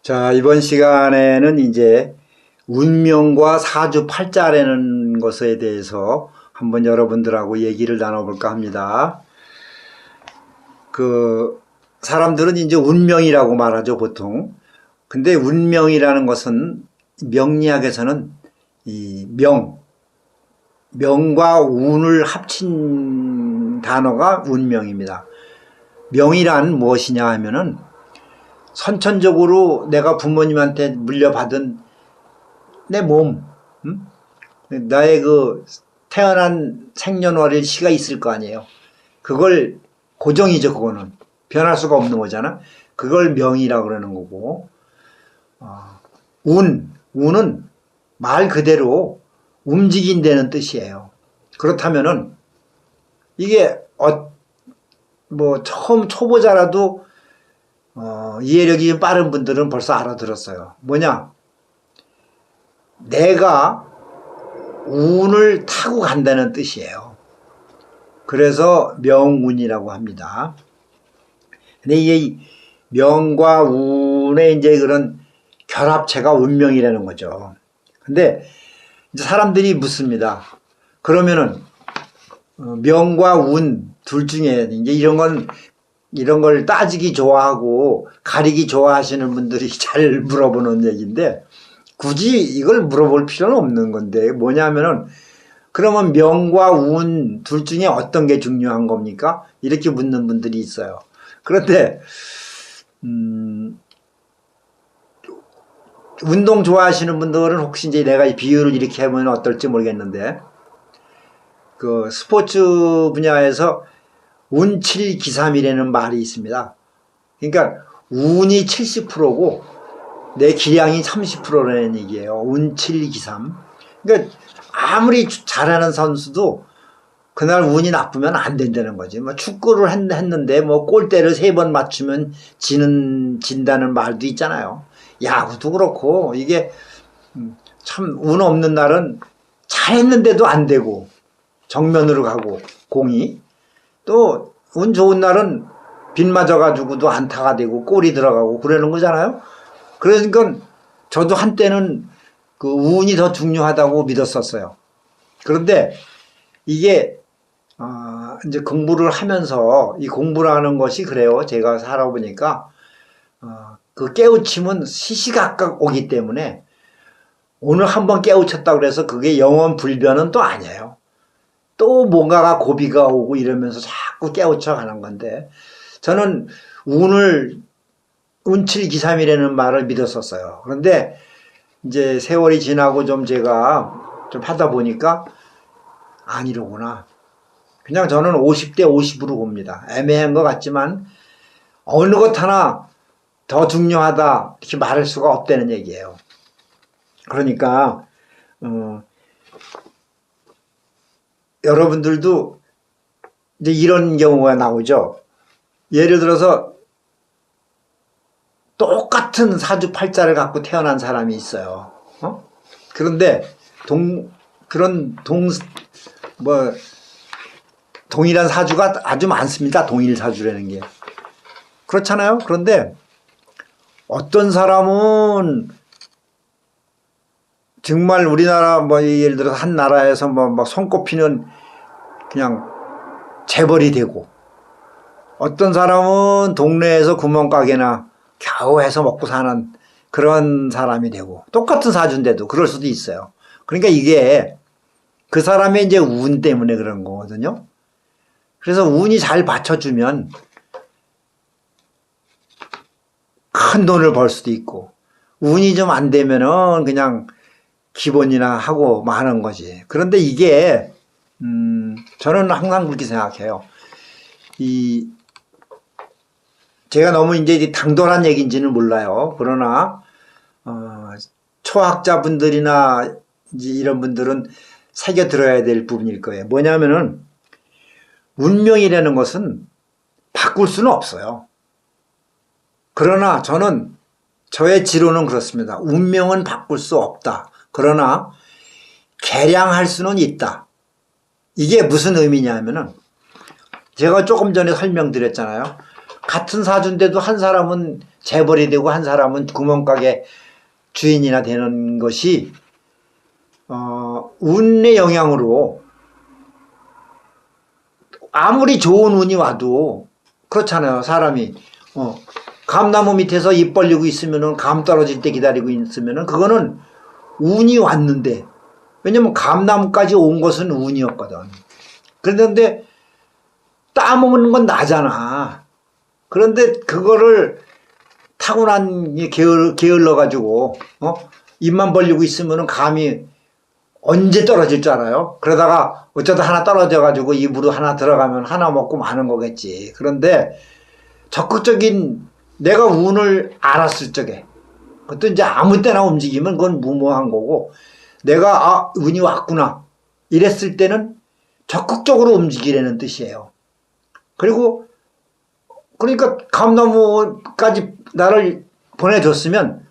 자, 이번 시간에는 이제 운명과 사주팔자라는 것에 대해서 한번 여러분들하고 얘기를 나눠볼까 합니다. 사람들은 이제 운명이라고 말하죠, 보통. 근데 운명이라는 것은 명리학에서는 이 명과 운을 합친 단어가 운명입니다. 명이란 무엇이냐 하면은 선천적으로 내가 부모님한테 물려받은 내 몸, 나의 그 태어난 생년월일 시가 있을 거 아니에요. 그걸 고정이죠. 그거는 변할 수가 없는 거잖아. 그걸 명이라고 그러는 거고, 운은 말 그대로 움직인다는 뜻이에요. 그렇다면은 이게 처음 초보자라도 이해력이 좀 빠른 분들은 벌써 알아들었어요. 뭐냐? 내가 운을 타고 간다는 뜻이에요. 그래서 명운이라고 합니다. 근데 이게 명과 운의 이제 그런 결합체가 운명이라는 거죠. 근데 이제 사람들이 묻습니다. 그러면은 명과 운 둘 중에 이제 이런 걸 따지기 좋아하고 가리기 좋아하시는 분들이 잘 물어보는 얘기인데, 굳이 이걸 물어볼 필요는 없는 건데, 뭐냐면은 그러면 명과 운 둘 중에 어떤 게 중요한 겁니까? 이렇게 묻는 분들이 있어요. 그런데 운동 좋아하시는 분들은 혹시 이제 내가 이 비유를 이렇게 하면 어떨지 모르겠는데, 그 스포츠 분야에서 운칠기삼이라는 말이 있습니다. 그러니까 운이 70%고 내 기량이 30%라는 얘기예요. 운칠기삼. 그러니까 아무리 잘하는 선수도 그날 운이 나쁘면 안 된다는 거지. 뭐 축구를 했는데 뭐 골대를 3번 맞추면 진다는 말도 있잖아요. 야구도 그렇고, 이게 참 운 없는 날은 잘했는데도 안 되고 정면으로 가고, 공이 또 운 좋은 날은 빗 맞아가지고도 안타가 되고 골이 들어가고 그러는 거잖아요. 그러니까 저도 한때는 그 운이 더 중요하다고 믿었었어요. 그런데 이게 이제 공부를 하면서, 이 공부라는 것이 그래요. 제가 살아보니까 그 깨우침은 시시각각 오기 때문에 오늘 한번 깨우쳤다 그래서 그게 영원 불변은 또 아니에요. 또 뭔가가 고비가 오고 이러면서 자꾸 깨우쳐 가는 건데, 저는 운칠기삼이라는 말을 믿었었어요. 그런데 이제 세월이 지나고 좀 제가 좀 하다 보니까 아니로구나. 그냥 저는 50대 50으로 봅니다. 애매한 것 같지만 어느 것 하나 더 중요하다 이렇게 말할 수가 없다는 얘기예요. 그러니까 여러분들도 이제 이런 경우가 나오죠. 예를 들어서 똑같은 사주팔자를 갖고 태어난 사람이 있어요. 그런데 동일한 사주가 아주 많습니다. 동일 사주라는 게. 그렇잖아요. 그런데 어떤 사람은 정말 우리나라 예를 들어서 한 나라에서 막 손꼽히는 그냥 재벌이 되고, 어떤 사람은 동네에서 구멍가게나 겨우 해서 먹고 사는 그런 사람이 되고, 똑같은 사주인데도 그럴 수도 있어요. 그러니까 이게 그 사람의 이제 운 때문에 그런 거거든요. 그래서 운이 잘 받쳐주면 큰 돈을 벌 수도 있고, 운이 좀 안 되면은 그냥 기본이나 하고 마는 거지. 그런데 이게 저는 항상 그렇게 생각해요. 제가 너무 이제 당돌한 얘기인지는 몰라요. 그러나 초학자분들이나 이제 이런 분들은 새겨 들어야 될 부분일 거예요. 뭐냐면은 운명이라는 것은 바꿀 수는 없어요. 그러나 저의 지론은 그렇습니다. 운명은 바꿀 수 없다. 그러나 개량할 수는 있다. 이게 무슨 의미냐 하면은, 제가 조금 전에 설명드렸잖아요. 같은 사주인데도 한 사람은 재벌이 되고 한 사람은 구멍가게 주인이나 되는 것이 운의 영향으로 아무리 좋은 운이 와도 그렇잖아요. 사람이 감나무 밑에서 입 벌리고 있으면은 감 떨어질 때 기다리고 있으면은 그거는 운이 왔는데, 왜냐면 감나무까지 온 것은 운이었거든. 그런데 따먹는 건 나잖아. 그런데 그거를 타고난 게을러 가지고 입만 벌리고 있으면은 감이 언제 떨어질 줄 알아요? 그러다가 어쩌다 하나 떨어져 가지고 입으로 하나 들어가면 하나 먹고 마는 거겠지. 그런데 적극적인 내가 운을 알았을 적에, 그것도 이제 아무 때나 움직이면 그건 무모한 거고, 내가 운이 왔구나 이랬을 때는 적극적으로 움직이라는 뜻이에요. 그리고 그러니까 감나무까지 나를 보내줬으면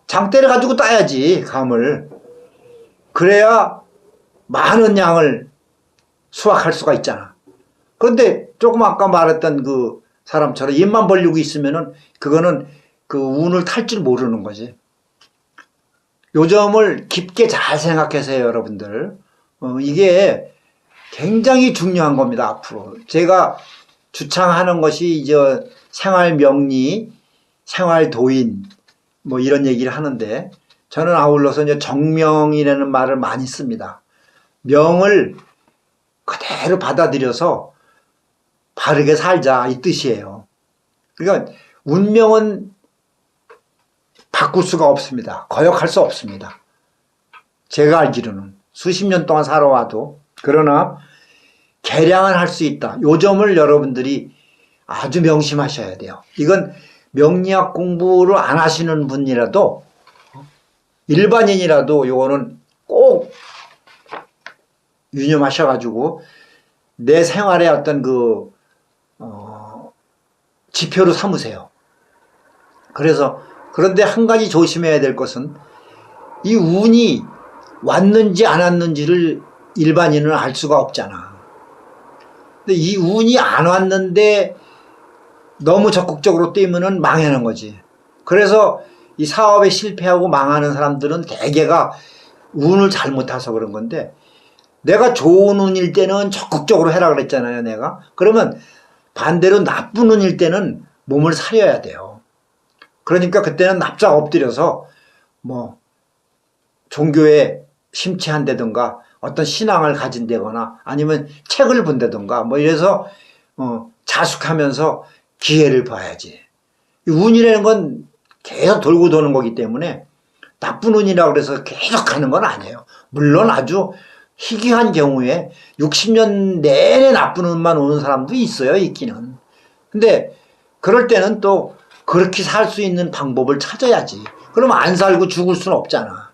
장대를 가지고 따야지, 감을. 그래야 많은 양을 수확할 수가 있잖아. 그런데 조금 아까 말했던 그 사람처럼 입만 벌리고 있으면은 그거는 그 운을 탈 줄 모르는 거지. 요 점을 깊게 잘 생각하세요, 여러분들. 이게 굉장히 중요한 겁니다, 앞으로. 제가 주창하는 것이 이제 생활 명리, 생활 도인, 뭐 이런 얘기를 하는데, 저는 아울러서 이제 정명이라는 말을 많이 씁니다. 명을 그대로 받아들여서 바르게 살자, 이 뜻이에요. 그러니까 운명은 바꿀 수가 없습니다. 거역할 수 없습니다. 제가 알기로는 수십 년 동안 살아와도. 그러나 개량은 할 수 있다. 요 점을 여러분들이 아주 명심하셔야 돼요. 이건 명리학 공부를 안 하시는 분이라도, 일반인이라도 요거는 꼭 유념하셔가지고 내 생활의 어떤 그 지표로 삼으세요. 그런데 한 가지 조심해야 될 것은, 이 운이 왔는지 안 왔는지를 일반인은 알 수가 없잖아. 근데 이 운이 안 왔는데 너무 적극적으로 뛰면은 망하는 거지. 그래서 이 사업에 실패하고 망하는 사람들은 대개가 운을 잘못 타서 그런 건데, 내가 좋은 운일 때는 적극적으로 해라 그랬잖아요, 내가. 그러면 반대로 나쁜 운일 때는 몸을 사려야 돼요. 그러니까 그때는 납작 엎드려서 뭐 종교에 심취한다든가 어떤 신앙을 가진다거나 아니면 책을 본다든가 뭐 이래서 자숙하면서 기회를 봐야지. 운이라는 건 계속 돌고 도는 거기 때문에 나쁜 운이라고 그래서 계속 하는 건 아니에요. 물론 아주 희귀한 경우에 60년 내내 나쁜 운만 오는 사람도 있어요, 있기는. 근데 그럴 때는 또 그렇게 살 수 있는 방법을 찾아야지. 그러면 안 살고 죽을 수는 없잖아.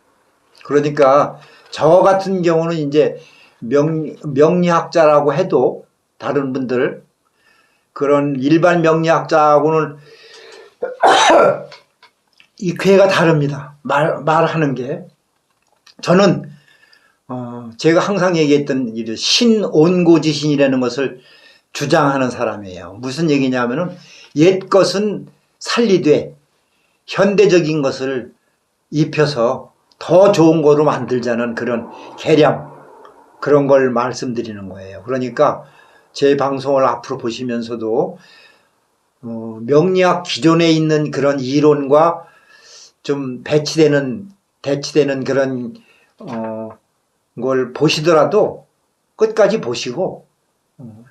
그러니까 저 같은 경우는 이제 명리학자라고 해도 다른 분들, 그런 일반 명리학자하고는 이 궤가 다릅니다. 말하는 게. 저는 제가 항상 얘기했던 신온고지신이라는 것을 주장하는 사람이에요. 무슨 얘기냐면은 옛 것은 살리되 현대적인 것을 입혀서 더 좋은 거로 만들자는 그런 개량, 그런 걸 말씀드리는 거예요. 그러니까 제 방송을 앞으로 보시면서도 명리학 기존에 있는 그런 이론과 좀 대치되는 그런 걸 보시더라도 끝까지 보시고,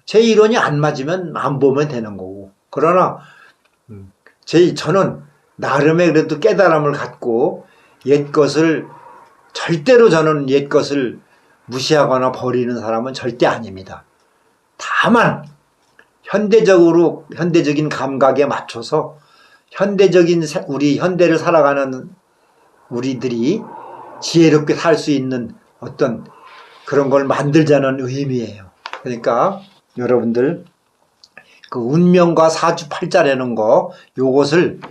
제 이론이 안 맞으면 안 보면 되는 거고. 그러나 저는 나름의 그래도 깨달음을 갖고 절대로 저는 옛 것을 무시하거나 버리는 사람은 절대 아닙니다. 다만 현대적인 감각에 맞춰서 우리 현대를 살아가는 우리들이 지혜롭게 살 수 있는 어떤 그런 걸 만들자는 의미예요. 그러니까 여러분들 그 운명과 사주팔자라는 거, 요것을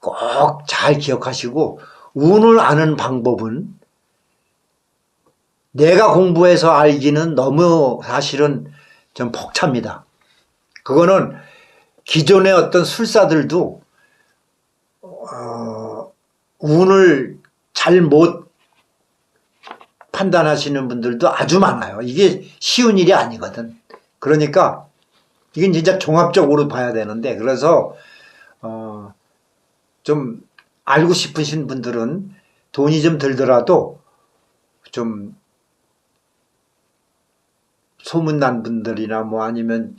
꼭 잘 기억하시고, 운을 아는 방법은 내가 공부해서 알기는 너무 사실은 좀 벅찹니다. 그거는 기존의 어떤 술사들도 운을 잘 못 판단하시는 분들도 아주 많아요. 이게 쉬운 일이 아니거든. 그러니까 이건 진짜 종합적으로 봐야 되는데, 그래서 좀 알고 싶으신 분들은 돈이 좀 들더라도 좀 소문난 분들이나 뭐 아니면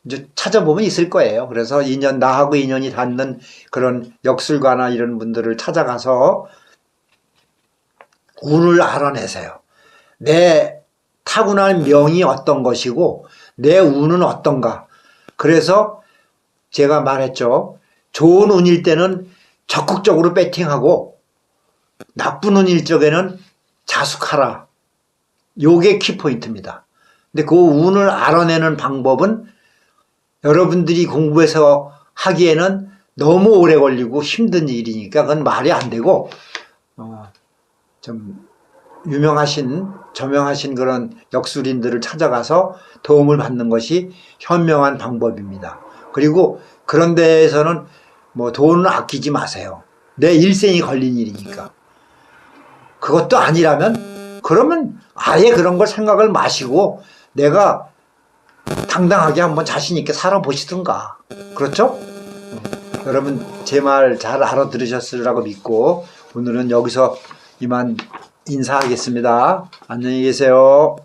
이제 찾아보면 있을 거예요. 그래서 나하고 인연이 닿는 그런 역술가나 이런 분들을 찾아가서 운을 알아내세요. 내 타고난 명이 어떤 것이고 내 운은 어떤가. 그래서 제가 말했죠. 좋은 운일 때는 적극적으로 배팅하고 나쁜 운일 적에는 자숙하라. 요게 키포인트입니다. 근데 그 운을 알아내는 방법은 여러분들이 공부해서 하기에는 너무 오래 걸리고 힘든 일이니까 그건 말이 안 되고 좀 저명하신 그런 역술인들을 찾아가서 도움을 받는 것이 현명한 방법입니다. 그리고 그런 데에서는 뭐 돈을 아끼지 마세요. 내 일생이 걸린 일이니까. 그것도 아니라면 그러면 아예 그런 걸 생각을 마시고 내가 당당하게 한번 자신 있게 살아보시든가. 그렇죠? 여러분 제 말 잘 알아들으셨으리라고 믿고 오늘은 여기서 이만 인사하겠습니다. 안녕히 계세요.